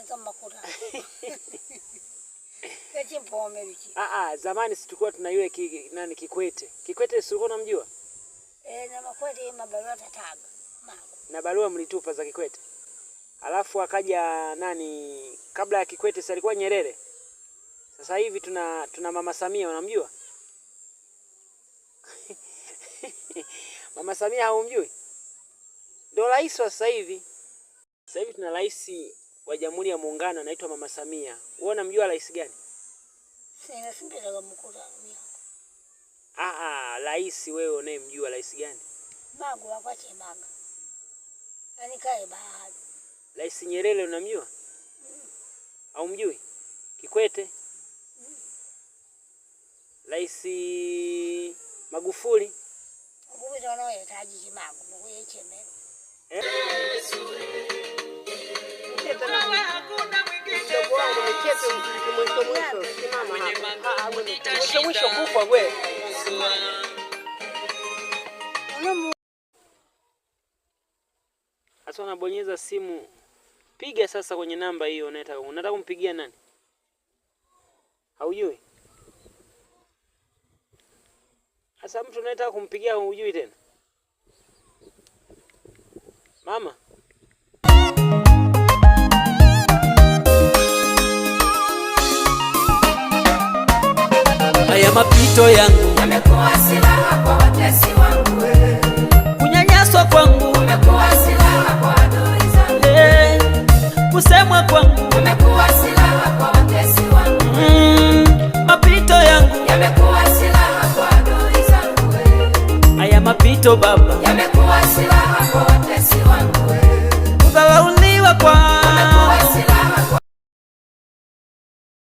kama kula. Kati mpome wiki. Zamani si tulikuwa tuna yule Kikwete. Kikwete si ulikuwa unamjua? Na makwete mabarua tataga. Na barua mlitupa za Kikwete. Alafu akaja kabla ya Kikwete si alikuwa Nyerere. Sasa hivi tuna Mama Samia, unamjua? Mama Samia haumjui? Ndio rais wa sasa hivi. Sasa hivi tuna rais wa Jamhuri ya Muungano anaitwa Mama Samia. Wewe unamjua rais gani? Sina simpenda kama mkula mimi. Rais wewe unayemjua rais gani? Magu akwache manga. Yaani kae bahari. Rais Nyerere unamjua? Au mjui? Kikwete? Rais Magufuli? Magufuli wanaohitaji kimagu ndio yechemelo. Mwisho kufa wewe. Sasa unabonyeza simu. Piga sasa kwenye namba hiyo unataka kumpigia nani? Haujui? Sasa mtu unataka kumpigia hujui tena. Mama. Haya mapito yangu yamekuwa silaha kwa watesi.